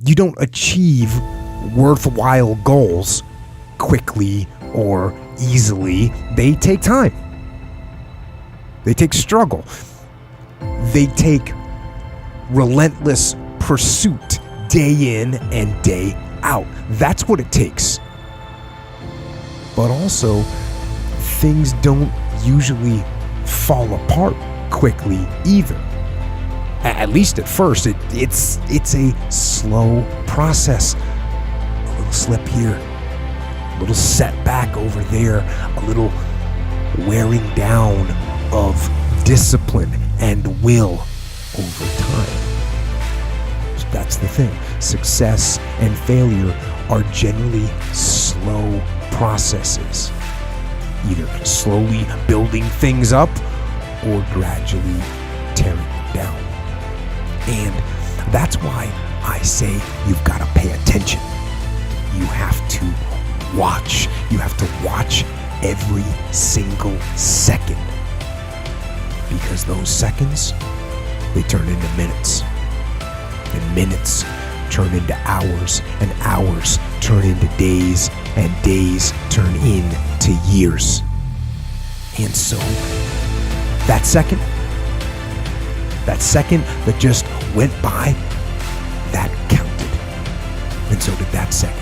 You don't achieve worthwhile goals quickly or easily. They take time. They take struggle. They take relentless pursuit day in and day out. That's what it takes. But also, things don't usually fall apart quickly either. At least at first, it's a slow process. A little slip here, a little setback over there, a little wearing down of discipline and will over time. That's the thing. Success and failure are generally slow processes, either slowly building things up or gradually tearing them down. And that's why I say you've got to pay attention. You have to watch. You have to watch every single second, because those seconds, they turn into minutes, and minutes turn into hours, and hours turn into days, and days turn into years. And so that second that just went by, that counted. And so did that second.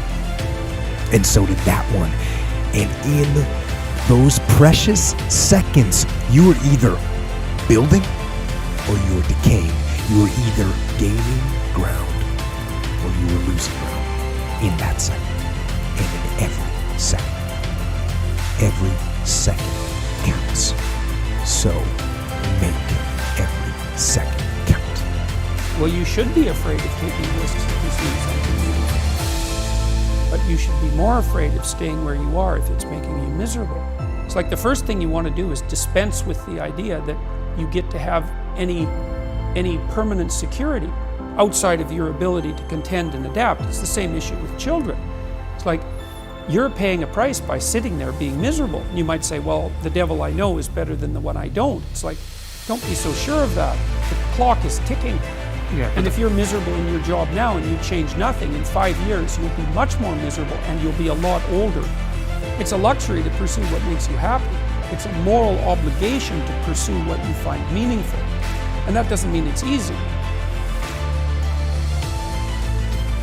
And so did that one. And in those precious seconds, you were either building or you were decaying. You were either gaining ground or you were losing ground in that second. And in every second. Every second counts. So make every second count. Well, you should be afraid of taking risks if you see something meaningful. But you should be more afraid of staying where you are if it's making you miserable. It's like the first thing you want to do is dispense with the idea that you get to have any permanent security outside of your ability to contend and adapt. It's the same issue with children. It's like you're paying a price by sitting there being miserable. You might say, well, the devil I know is better than the one I don't. It's like, don't be so sure of that. The clock is ticking. Yeah. And if you're miserable in your job now and you change nothing, in 5 years you'll be much more miserable and you'll be a lot older. It's a luxury to pursue what makes you happy. It's a moral obligation to pursue what you find meaningful. And that doesn't mean it's easy.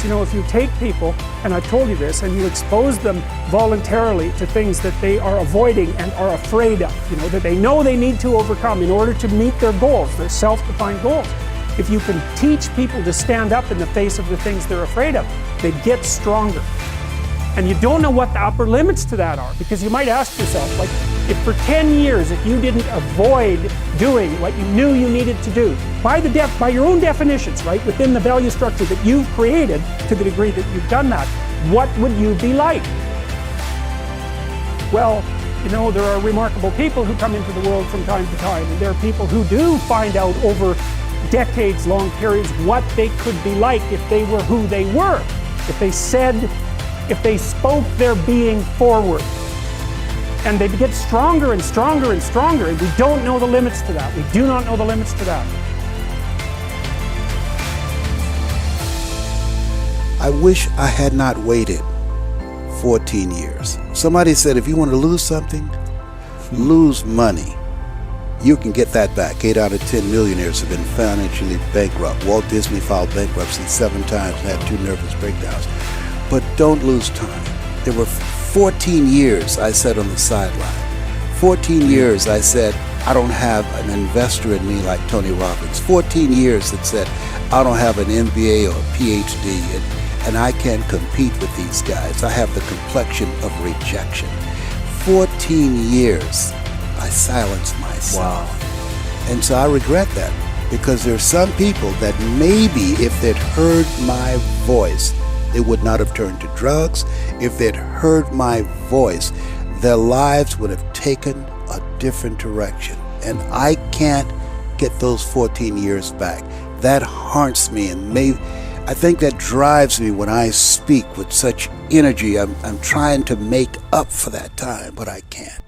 You know, if you take people, and I told you this, and you expose them voluntarily to things that they are avoiding and are afraid of, you know, that they know they need to overcome in order to meet their goals, their self-defined goals. If you can teach people to stand up in the face of the things they're afraid of, they get stronger. And you don't know what the upper limits to that are, because you might ask yourself, like, if for 10 years, if you didn't avoid doing what you knew you needed to do, by your own definitions, right, within the value structure that you've created, to the degree that you've done that, what would you be like? Well, you know, there are remarkable people who come into the world from time to time, and there are people who do find out over decades-long periods what they could be like if they were who they were, if they spoke their being forward. And they get stronger and stronger and stronger, and we don't know the limits to that. We do not know the limits to that. I wish I had not waited 14 years. Somebody said if you want to lose something, lose money. You can get that back. 8 out of 10 millionaires have been financially bankrupt. Walt Disney filed bankruptcy 7 times and had 2 nervous breakdowns. But don't lose time. There were 14 years I sat on the sideline. 14 years I said, I don't have an investor in me like Tony Robbins. 14 years that said, I don't have an MBA or a PhD, and I can't compete with these guys. I have the complexion of rejection. 14 years I silenced myself. Wow. And so I regret that, because there are some people that maybe if they'd heard my voice, they would not have turned to drugs. If they'd heard my voice, their lives would have taken a different direction. And I can't get those 14 years back. That haunts me, and I think that drives me when I speak with such energy. I'm trying to make up for that time, but I can't.